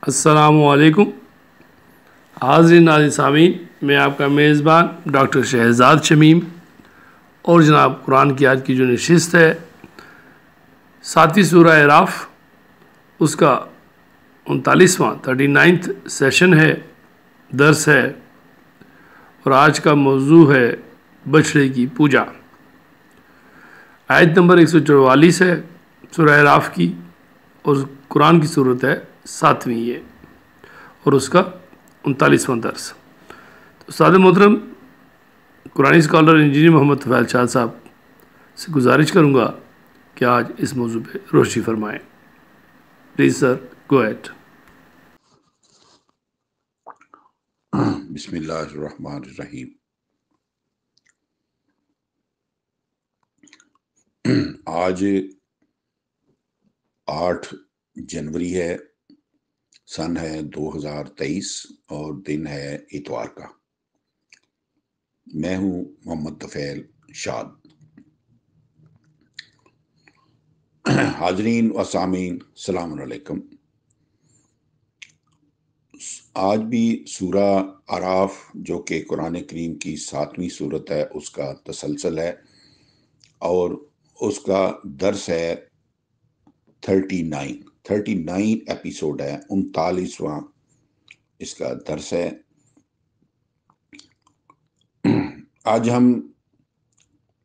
السلام علیکم حاضرین ناظرین سامعین، میں آپ کا میزبان ڈاکٹر شہزاد شمیم اور جناب قرآن کی آج کی جو نشست ہے 7ویں سورہ اعراف، اس کا 39واں 39 سیشن ہے، درس ہے، اور آج کا موضوع ہے بچھڑے کی پوجا۔ آیت نمبر 144 ہے سورہ اعراف کی، اور قرآن کی صورت ہے 7ویں یہ، اور اس کا 39واں درس۔ تو استاد محترم قرآن اسکالر انجینئر محمد طفیل شاہ صاحب سے گزارش کروں گا کہ آج اس موضوع پہ روشنی فرمائیں۔ Please sir, go ahead. بسم اللہ الرحمن الرحیم۔ آج 8 جنوری ہے، سن ہے 2023 اور دن ہے اتوار کا۔ میں ہوں محمد طفیل شاد۔ حاضرین و سامعین السلام علیکم۔ آج بھی سورہ اعراف جو کہ قرآن کریم کی 7ویں سورت ہے، اس کا تسلسل ہے اور اس کا درس ہے 39 ایپیسوڈ ہے، 39واں اس کا درس ہے۔ آج ہم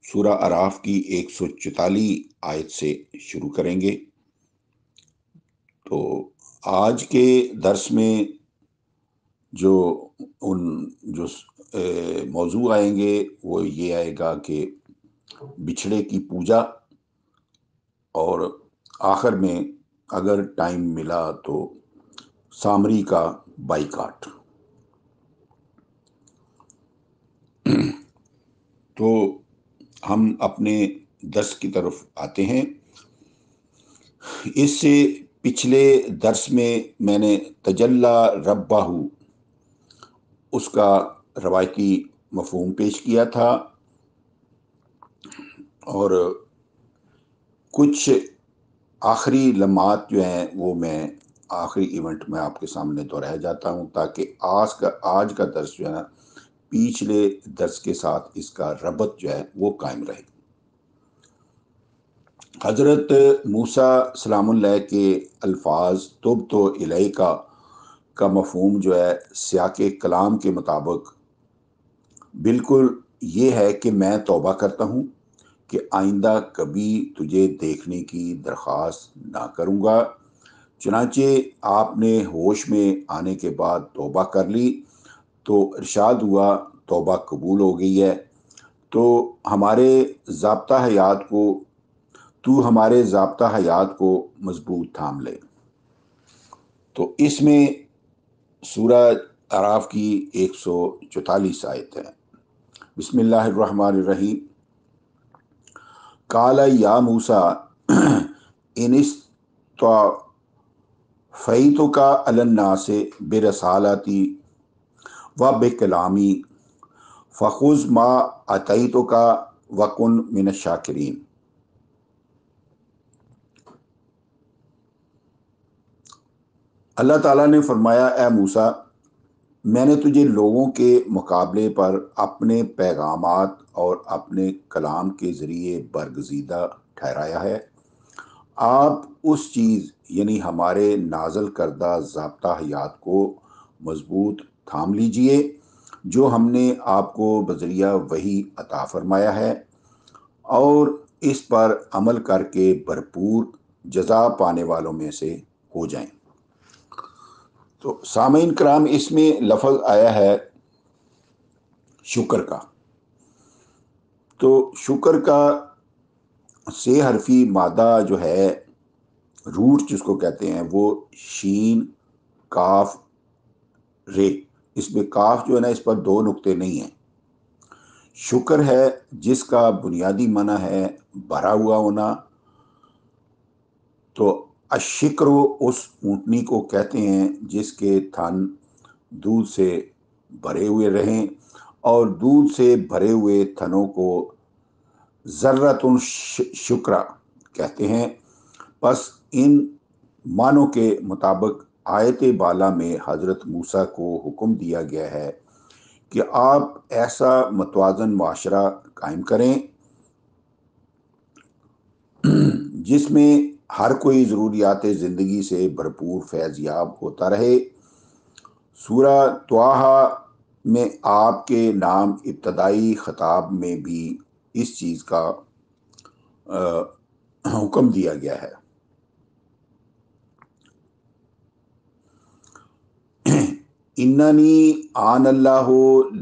سورہ اعراف کی 144 آیت سے شروع کریں گے۔ تو آج کے درس میں جو موضوع آئیں گے وہ یہ آئے گا کہ بچھڑے کی پوجا، اور آخر میں اگر ٹائم ملا تو سامری کا بائیکاٹ۔ تو ہم اپنے درس کی طرف آتے ہیں۔ اس سے پچھلے درس میں نے تجلی ربہ اس کا روایتی مفہوم پیش کیا تھا، اور کچھ آخری لمحات جو ہیں وہ میں آخری ایونٹ میں آپ کے سامنے دہرایا جاتا ہوں، تاکہ آج کا درس جو ہے نا پچھلے درس کے ساتھ اس کا ربط جو ہے وہ قائم رہے۔ حضرت موسیٰ سلام اللہ کے الفاظ تبت الیک کا مفہوم جو ہے سیاق کلام کے مطابق بالکل یہ ہے کہ میں توبہ کرتا ہوں کہ آئندہ کبھی تجھے دیکھنے کی درخواست نہ کروں گا۔ چنانچہ آپ نے ہوش میں آنے کے بعد توبہ کر لی تو ارشاد ہوا توبہ قبول ہو گئی ہے، تو ہمارے ضابطہ حیات کو مضبوط تھام لے۔ تو اس میں سورہ اعراف کی 144 آیت ہے۔ بسم اللہ الرحمن الرحیم۔ قال یا موسیٰ ان اصطفیتک علی الناس برسالتی و بکلامی فخذ ما آتیتک وکن من الشاکرین۔ اللہ تعالیٰ نے فرمایا، اے موسیٰ، میں نے تجھے لوگوں کے مقابلے پر اپنے پیغامات اور اپنے کلام کے ذریعے برگزیدہ ٹھہرایا ہے۔ آپ اس چیز یعنی ہمارے نازل کردہ ضابطہ حیات کو مضبوط تھام لیجئے جو ہم نے آپ کو بذریعہ وحی عطا فرمایا ہے، اور اس پر عمل کر کے بھرپور جزا پانے والوں میں سے ہو جائیں۔ تو سامعین کرام، اس میں لفظ آیا ہے شکر کا۔ تو شکر کا 6 حرفی مادہ جو ہے، روٹ جس کو کہتے ہیں، وہ شین کاف رے۔ اس میں کاف جو ہے نا، اس پر 2 نقطے نہیں ہیں۔ شکر ہے جس کا بنیادی معنی ہے بھرا ہوا ہونا۔ تو الشکر اس اونٹنی کو کہتے ہیں جس کے تھن دودھ سے بھرے ہوئے رہیں، اور دودھ سے بھرے ہوئے تھنوں کو ذرۃ شکرہ کہتے ہیں۔ پس ان معنوں کے مطابق آیت بالا میں حضرت موسیٰ کو حکم دیا گیا ہے کہ آپ ایسا متوازن معاشرہ قائم کریں جس میں ہر کوئی ضروریات زندگی سے بھرپور فیض یاب ہوتا رہے۔ سورہ طٰہٰ میں آپ کے نام ابتدائی خطاب میں بھی اس چیز کا حکم دیا گیا ہے۔ اننی آن اللہ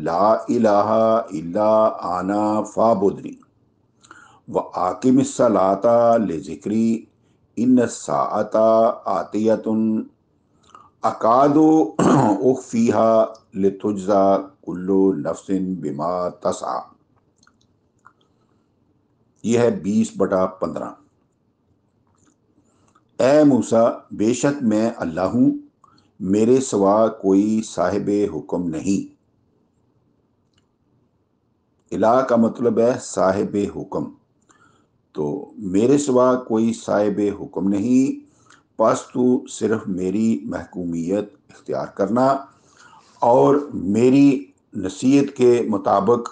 لا الہ الا انا فاعبدنی وَأَقِمِ الصَّلَاةَ لِذِكْرِي إِنَّ السَّاعَةَ آتِيَةٌ أَكَادُ أُخْفِيهَا لِتُجْزَىٰ كُلُّ نَفْسٍ بِمَا تَسْعَىٰ۔ یہ ہے 20/15۔ اے موسیٰ، بے شک میں اللہ ہوں، میرے سوا کوئی صاحب حکم نہیں۔ الہ کا مطلب ہے صاحب حکم، تو میرے سوا کوئی صاحب حکم نہیں، پس تو صرف میری محکومیت اختیار کرنا اور میری نصیحت کے مطابق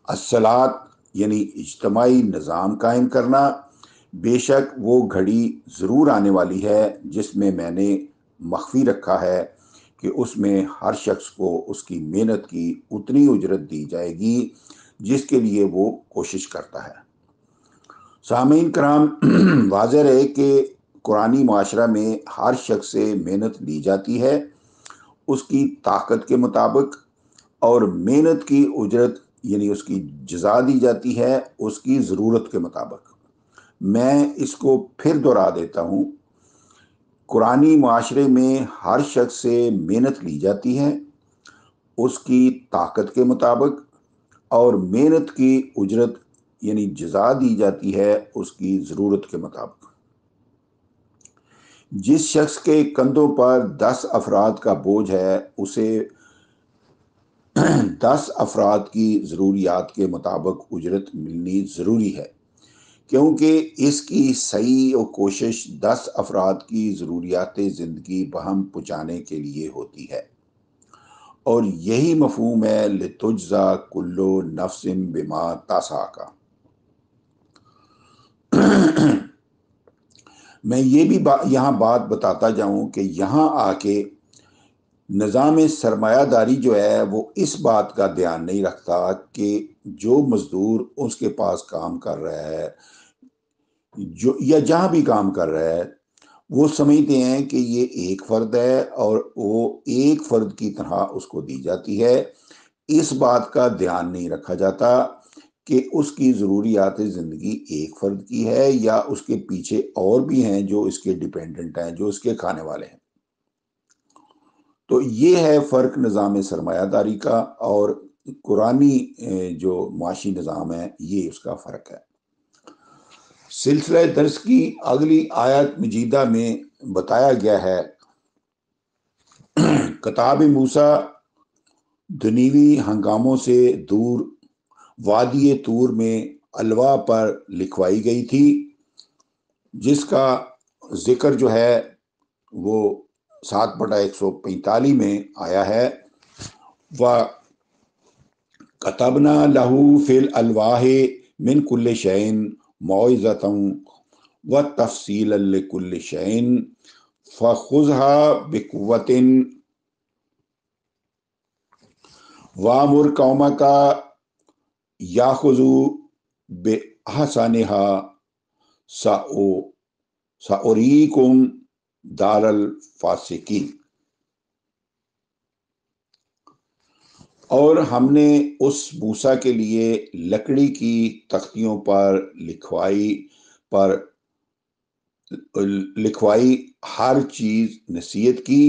الصلاۃ یعنی اجتماعی نظام قائم کرنا۔ بے شک وہ گھڑی ضرور آنے والی ہے جس میں نے مخفی رکھا ہے کہ اس میں ہر شخص کو اس کی محنت کی اتنی اجرت دی جائے گی جس کے لیے وہ کوشش کرتا ہے۔ سامعین کرام، واضح رہے کہ قرآنی معاشرہ میں ہر شخص سے محنت لی جاتی ہے اس کی طاقت کے مطابق، اور محنت کی اجرت یعنی اس کی جزا دی جاتی ہے اس کی ضرورت کے مطابق۔ میں اس کو پھر دہرا دیتا ہوں، قرآنی معاشرے میں ہر شخص سے محنت لی جاتی ہے اس کی طاقت کے مطابق، اور محنت کی اجرت یعنی جزا دی جاتی ہے اس کی ضرورت کے مطابق۔ جس شخص کے کندھوں پر 10 افراد کا بوجھ ہے اسے 10 افراد کی ضروریات کے مطابق اجرت ملنی ضروری ہے، کیونکہ اس کی سعی و کوشش 10 افراد کی ضروریات زندگی بہم پہنچانے کے لیے ہوتی ہے، اور یہی مفہوم ہے لِتُجْزَىٰ كُلُّ نَفْسٍ بِمَا تَسْعَىٰ کا۔ میں یہ بھی یہاں بات بتاتا جاؤں کہ یہاں آ کے نظام سرمایہ داری جو ہے وہ اس بات کا دھیان نہیں رکھتا کہ جو مزدور اس کے پاس کام کر رہا ہے یا جہاں بھی کام کر رہا ہے، وہ سمجھتے ہیں کہ یہ ایک فرد ہے اور وہ ایک فرد کی طرح اس کو دی جاتی ہے۔ اس بات کا دھیان نہیں رکھا جاتا کہ اس کی ضروریات زندگی ایک فرد کی ہے یا اس کے پیچھے اور بھی ہیں جو اس کے ڈیپینڈنٹ ہیں، جو اس کے کھانے والے ہیں۔ تو یہ ہے فرق نظام سرمایہ داری کا اور قرآنی جو معاشی نظام ہے، یہ اس کا فرق ہے۔ سلسلہ درس کی اگلی آیت مجیدہ میں بتایا گیا ہے کتاب موسیٰ دنیوی ہنگاموں سے دور وادی طور میں الواح پر لکھوائی گئی تھی، جس کا ذکر جو ہے وہ 7/145 میں آیا ہے۔ وَكَتَبْنَا لَهُ فِي الْأَلْوَاحِ مِنْ كُلِّ شَيْءٍ مَوْعِظَةً وَتَفْصِيلًا لِكُلِّ شَيْءٍ فَخُذْهَا بِقُوَّةٍ وَأْمُرْ قَوْمَكَ يَأْخُذُوا بِأَحْسَنِهَا سَأُرِيكُمْ دَارَ الْفَاسِقِينَ۔ اور ہم نے اس موسیٰ کے لیے لکڑی کی تختیوں پر لکھوائی ہر چیز نصیحت کی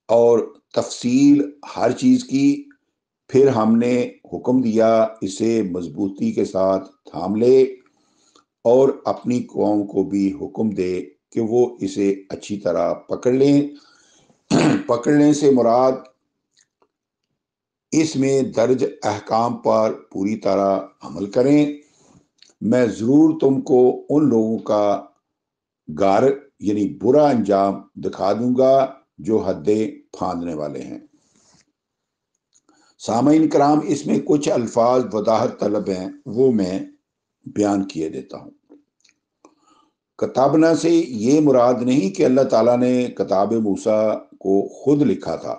اور تفصیل ہر چیز کی، پھر ہم نے حکم دیا اسے مضبوطی کے ساتھ تھام لے، اور اپنی قوم کو بھی حکم دے کہ وہ اسے اچھی طرح پکڑ لیں۔ پکڑنے سے مراد اس میں درج احکام پر پوری طرح عمل کریں۔ میں ضرور تم کو ان لوگوں کا گھر یعنی برا انجام دکھا دوں گا جو حدیں پھاندنے والے ہیں۔ سامعین کرام، اس میں کچھ الفاظ وضاحت طلب ہیں، وہ میں بیان کیے دیتا ہوں۔ کتابنا سے یہ مراد نہیں کہ اللہ تعالیٰ نے کتاب موسیٰ کو خود لکھا تھا،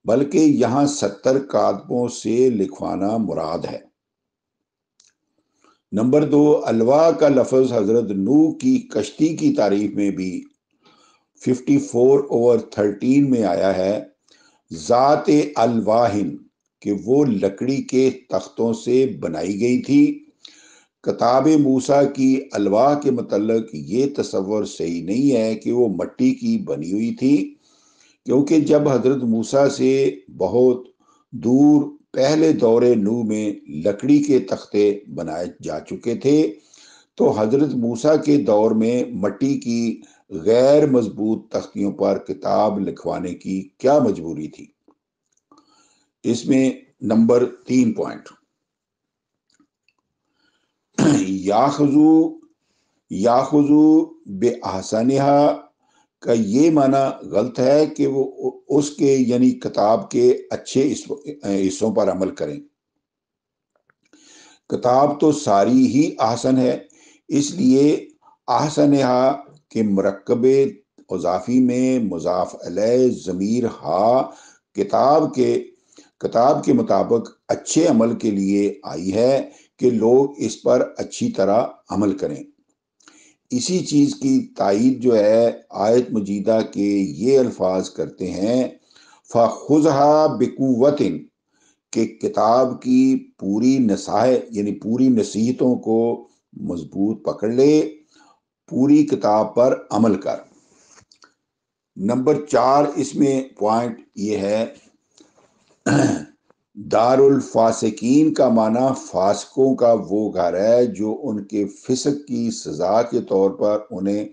بلکہ یہاں 70 کاتبوں سے لکھوانا مراد ہے۔ نمبر 2، الواح کا لفظ حضرت نوح کی کشتی کی تعریف میں بھی 54/13 میں آیا ہے، ذات الواحن، کہ وہ لکڑی کے تختوں سے بنائی گئی تھی۔ کتاب موسیٰ کی الواح کے متعلق یہ تصور صحیح نہیں ہے کہ وہ مٹی کی بنی ہوئی تھی، کیونکہ جب حضرت موسیٰ سے بہت دور پہلے دور نوح میں لکڑی کے تختے بنائے جا چکے تھے، تو حضرت موسیٰ کے دور میں مٹی کی غیر مضبوط تختیوں پر کتاب لکھوانے کی کیا مجبوری تھی؟ اس میں نمبر 3 پوائنٹ، یاخذو بِأَحْسَنِہَا کا یہ معنی غلط ہے کہ وہ اس کے یعنی کتاب کے اچھے حصوں پر عمل کریں۔ کتاب تو ساری ہی احسن ہے، اس لیے احسنہا کے مرکبِ اضافی میں مضاف الیہ ضمیر ہا کتاب کے مطابق اچھے عمل کے لیے آئی ہے کہ لوگ اس پر اچھی طرح عمل کریں۔ اسی چیز کی تائید جو ہے آیت مجیدہ کے یہ الفاظ کرتے ہیں، فَخُذْهَا بِقُوَّةٍ، کہ کتاب کی پوری نصاحت یعنی پوری نصیحتوں کو مضبوط پکڑ لے، پوری کتاب پر عمل کر۔ نمبر 4، اس میں پوائنٹ یہ ہے، دار الفاسقین کا معنی فاسقوں کا وہ گھر ہے جو ان کے فسق کی سزا کے طور پر انہیں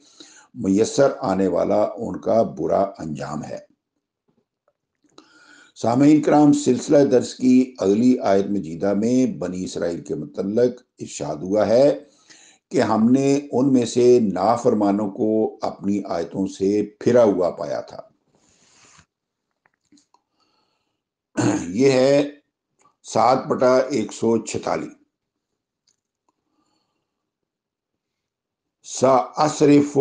میسر آنے والا ان کا برا انجام ہے۔ سامعین کرام، سلسلہ درس کی اگلی آیت مجیدہ میں بنی اسرائیل کے متعلق ارشاد ہوا ہے کہ ہم نے ان میں سے نافرمانوں کو اپنی آیتوں سے پھرا ہوا پایا تھا۔ یہ ہے 7/146۔ سَأَصْرِفُ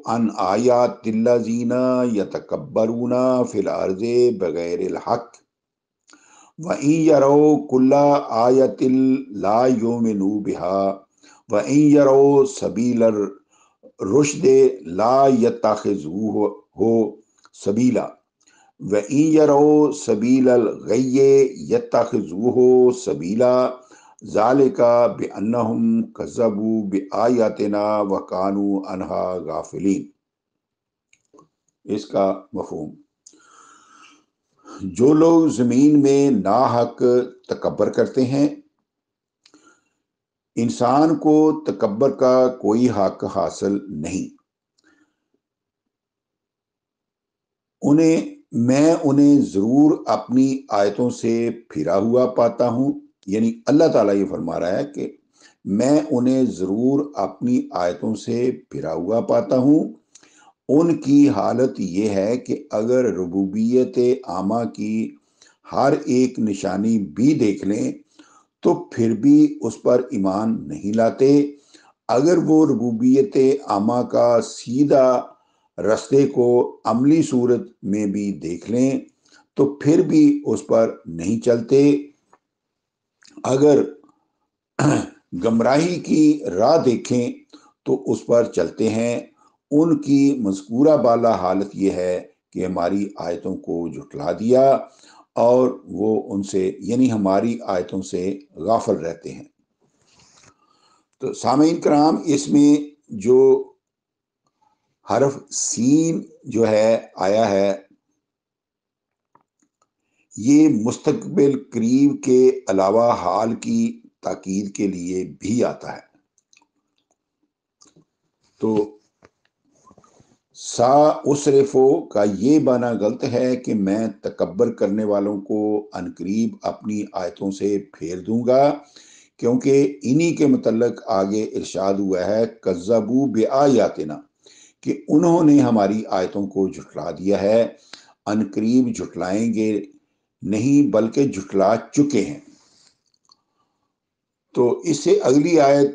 عَنْ آیَاتِ الَّذِينَ يَتَكَبَّرُونَ فِي الْأَرْضِ بِغَيْرِ الْحَقِّ وَإِنْ يَرَوْا كُلَّ آیَةٍ لَا يُؤْمِنُوا بِهَا وَإِنْ يَرَوْا سَبِیلَ الرُّشْدِ لَا يَتَّخِذُوهُ سَبِیلًا وَإِنْ يَرَوْا سَبِیلَ الْغَیِّ يَتَّخِذُوهُ سَبِیلًا ذَلِکَ بِأَنَّهُمْ کَذَّبُوا بِآیاتِنَا وَکَانُوا عَنْہَا غَافِلِینَ۔ اس کا مفہوم، جو لوگ زمین میں ناحق تکبر کرتے ہیں، انسان کو تکبر کا کوئی حق حاصل نہیں، میں انہیں ضرور اپنی آیتوں سے پھرا ہوا پاتا ہوں، یعنی اللہ تعالیٰ یہ فرما رہا ہے کہ میں انہیں ضرور اپنی آیتوں سے پھرا ہوا پاتا ہوں۔ ان کی حالت یہ ہے کہ اگر ربوبیت عامہ کی ہر ایک نشانی بھی دیکھ لیں تو پھر بھی اس پر ایمان نہیں لاتے۔ اگر وہ ربوبیت عامہ کا سیدھا رستے کو عملی صورت میں بھی دیکھ لیں تو پھر بھی اس پر نہیں چلتے۔ اگر گمراہی کی راہ دیکھیں تو اس پر چلتے ہیں۔ ان کی مذکورہ بالا حالت یہ ہے کہ ہماری آیتوں کو جھٹلا دیا اور وہ ان سے یعنی ہماری آیتوں سے غافل رہتے ہیں۔ تو سامعین کرام، اس میں جو حرف سین جو ہے آیا ہے، یہ مستقبل قریب کے علاوہ حال کی تاکید کے لیے بھی آتا ہے۔ تو سَأَصْرِفُ کا یہ معنی غلط ہے کہ میں تکبر کرنے والوں کو عنقریب اپنی آیتوں سے پھیر دوں گا، کیونکہ انہی کے متعلق آگے ارشاد ہوا ہے کذبوا بآیاتنا، کہ انہوں نے ہماری آیتوں کو جھٹلا دیا ہے، ان قریب جھٹلائیں گے نہیں بلکہ جھٹلا چکے ہیں۔ تو اس سے اگلی آیت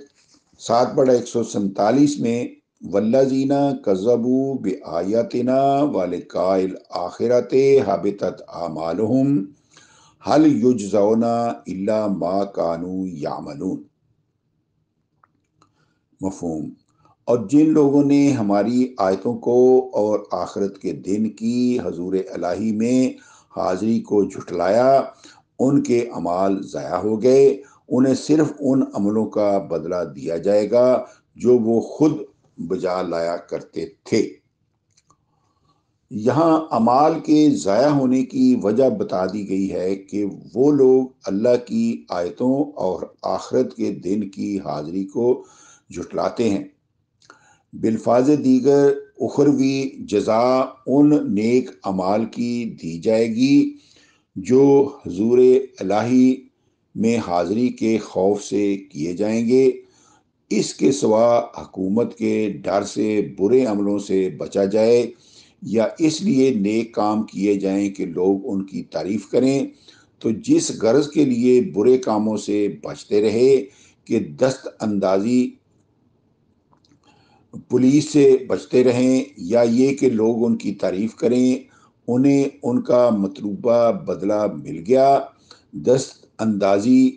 7/147 میں والذین کذبوا بآیاتنا ولقاء الآخرۃ حبطت اعمالہم هل یجزون الا ما کانوا یعملون۔ مفہوم۔ اور جن لوگوں نے ہماری آیتوں کو اور آخرت کے دن کی حضور الہی میں حاضری کو جھٹلایا، ان کے اعمال ضائع ہو گئے، انہیں صرف ان عملوں کا بدلہ دیا جائے گا جو وہ خود بجا لایا کرتے تھے۔ یہاں اعمال کے ضائع ہونے کی وجہ بتا دی گئی ہے کہ وہ لوگ اللہ کی آیتوں اور آخرت کے دن کی حاضری کو جھٹلاتے ہیں۔ بالفاظ دیگر اخروی جزا ان نیک اعمال کی دی جائے گی جو حضور الہی میں حاضری کے خوف سے کیے جائیں گے۔ اس کے سوا حکومت کے ڈر سے برے عملوں سے بچا جائے یا اس لیے نیک کام کیے جائیں کہ لوگ ان کی تعریف کریں، تو جس غرض کے لیے برے کاموں سے بچتے رہے کہ دست اندازی پولیس سے بچتے رہیں یا یہ کہ لوگ ان کی تعریف کریں، انہیں ان کا مطلوبہ بدلہ مل گیا، دست اندازی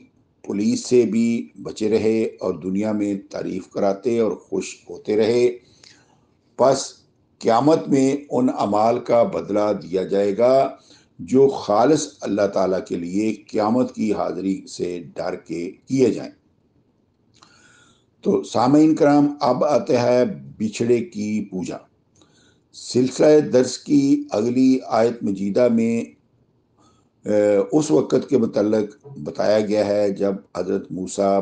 پولیس سے بھی بچے رہے اور دنیا میں تعریف کراتے اور خوش ہوتے رہے، پس قیامت میں ان اعمال کا بدلہ دیا جائے گا جو خالص اللہ تعالیٰ کے لیے قیامت کی حاضری سے ڈر کے کیے جائیں۔ تو سامعین کرام، اب آتے ہے بچھڑے کی پوجا۔ سلسلہ درس کی اگلی آیت مجیدہ میں اس وقت کے متعلق بتایا گیا ہے جب حضرت موسیٰ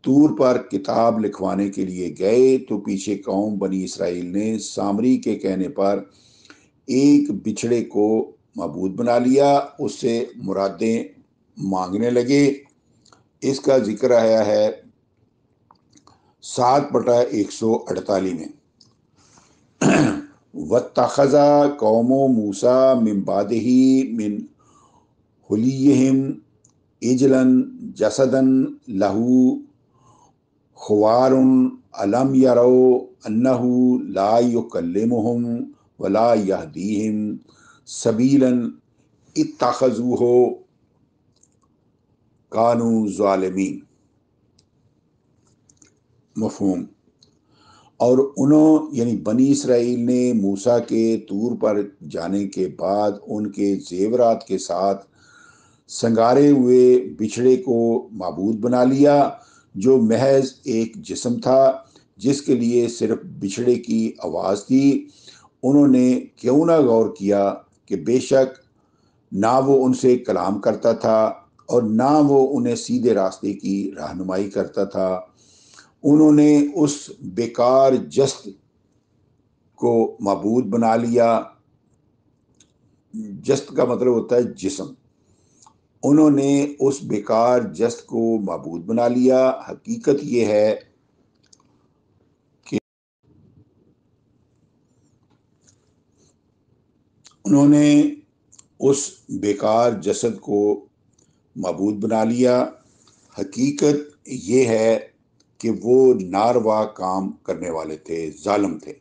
طور پر کتاب لکھوانے کے لیے گئے تو پیچھے قوم بنی اسرائیل نے سامری کے کہنے پر ایک بچھڑے کو معبود بنا لیا، اس سے مرادیں مانگنے لگے۔ اس کا ذکر آیا ہے 7/148 میں۔ وَاتَّخَذَ قَوْمُ مُوسَىٰ مِن بَعْدِهِ مِنْ حُلِيِّهِمْ عِجْلًا جَسَدًا لَهُ خُوَارٌ أَلَمْ يَرَوْا أَنَّهُ لَا يُكَلِّمُهُمْ وَلَا يَهْدِيهِمْ سَبِيلًا اتَّخَذُوهُ كَانُوا ظَالِمِينَ۔ مفہوم۔ اور انہوں یعنی بنی اسرائیل نے موسیٰ کے طور پر جانے کے بعد ان کے زیورات کے ساتھ سنگارے ہوئے بچھڑے کو معبود بنا لیا جو محض ایک جسم تھا جس کے لیے صرف بچھڑے کی آواز تھی۔ انہوں نے کیوں نہ غور کیا کہ بے شک نہ وہ ان سے کلام کرتا تھا اور نہ وہ انہیں سیدھے راستے کی رہنمائی کرتا تھا۔ انہوں نے اس بیکار جسد کو معبود بنا لیا۔ جسد کا مطلب ہوتا ہے جسم۔ انہوں نے اس بیکار جسد کو معبود بنا لیا۔ حقیقت یہ ہے کہ انہوں نے اس بیکار جسد کو معبود بنا لیا۔ حقیقت یہ ہے کہ وہ ناروا کام کرنے والے تھے، ظالم تھے۔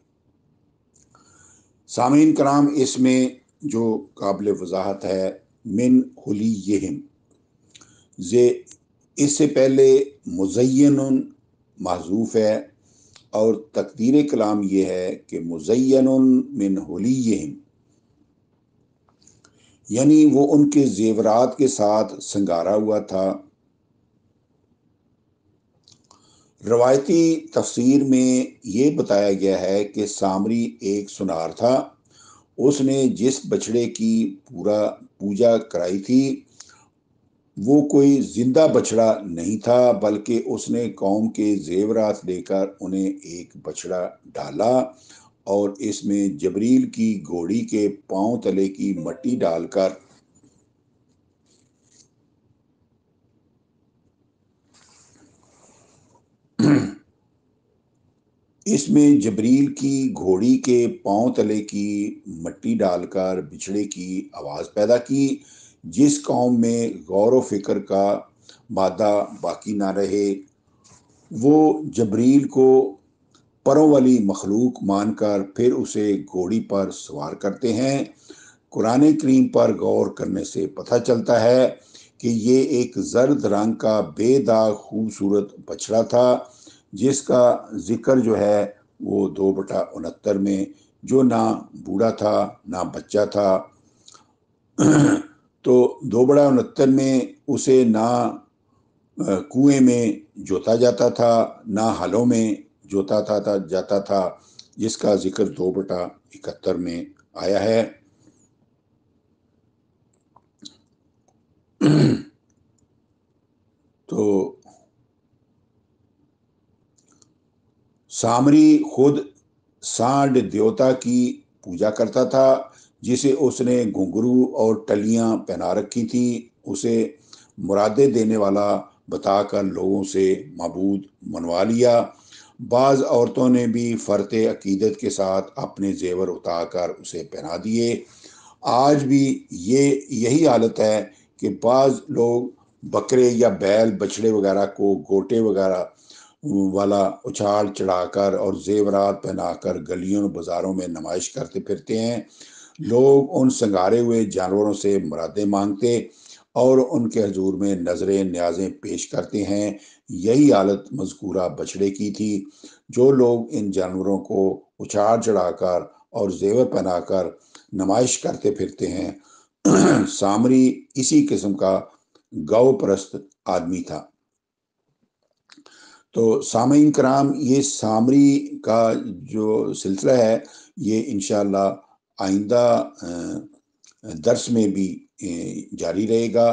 سامعین کرام، اس میں جو قابل وضاحت ہے من حلیہم، اس سے پہلے مزین محذوف ہے اور تقدیر کلام یہ ہے کہ مزین من حلیہم، یعنی وہ ان کے زیورات کے ساتھ سنگارا ہوا تھا۔ روایتی تفسیر میں یہ بتایا گیا ہے کہ سامری ایک سنار تھا۔ اس نے جس بچڑے کی پوجا کرائی تھی وہ کوئی زندہ بچڑا نہیں تھا، بلکہ اس نے قوم کے زیورات لے کر انہیں ایک بچڑا ڈالا اور اس میں جبریل کی گھوڑی کے پاؤں تلے کی مٹی ڈال کر اس میں جبریل کی گھوڑی کے پاؤں تلے کی مٹی ڈال کر بچھڑے کی آواز پیدا کی۔ جس قوم میں غور و فکر کا مادہ باقی نہ رہے وہ جبریل کو پروں والی مخلوق مان کر پھر اسے گھوڑی پر سوار کرتے ہیں۔ قرآن کریم پر غور کرنے سے پتہ چلتا ہے کہ یہ ایک زرد رنگ کا بے داغ خوبصورت بچڑا تھا، جس کا ذکر جو ہے وہ 2/69 میں، جو نہ بوڑھا تھا نہ بچہ تھا۔ تو 2/69 میں اسے نہ کنویں میں جوتا جاتا تھا نہ ہلوں میں جوتا جاتا تھا، جس کا ذکر 2/71 میں آیا ہے۔ تو سامری خود سانڈ دیوتا کی پوجا کرتا تھا، جسے اس نے گھنگرو اور ٹلیاں پہنا رکھی تھی۔ اسے مرادیں دینے والا بتا کر لوگوں سے معبود منوا لیا۔ بعض عورتوں نے بھی فرط عقیدت کے ساتھ اپنے زیور اتار کر اسے پہنا دیے۔ آج بھی یہی حالت ہے کہ بعض لوگ بکرے یا بیل بچڑے وغیرہ کو گوٹے وغیرہ والا اچھال چڑھا کر اور زیورات پہنا کر گلیوں بازاروں میں نمائش کرتے پھرتے ہیں۔ لوگ ان سنگارے ہوئے جانوروں سے مرادیں مانگتے اور ان کے حضور میں نظریں نیازیں پیش کرتے ہیں۔ یہی حالت مذکورہ بچڑے کی تھی۔ جو لوگ ان جانوروں کو اچھال چڑھا کر اور زیور پہنا کر نمائش کرتے پھرتے ہیں، سامری اسی قسم کا گو پرست آدمی تھا۔ تو سامعین کرام، یہ سامری کا جو سلسلہ ہے یہ انشاءاللہ آئندہ درس میں بھی جاری رہے گا۔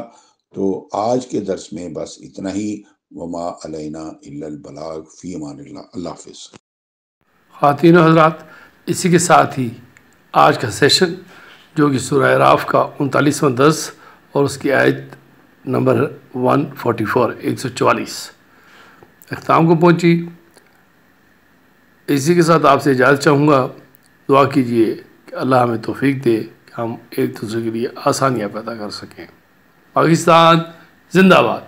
تو آج کے درس میں بس اتنا ہی۔ وما علینا الا البلاغ، فی امان اللہ۔ اللہ حافظ۔ خواتین و حضرات، اسی کے ساتھ ہی آج کا سیشن جو کہ سورہ اعراف کا 39واں درس اور اس کی آیت نمبر 144 اختتام کو پہنچی۔ اسی کے ساتھ آپ سے اجازت چاہوں گا، دعا کیجئے کہ اللہ ہمیں توفیق دے کہ ہم ایک دوسرے کے لیے آسانیاں پیدا کر سکیں۔ پاکستان زندہ باد۔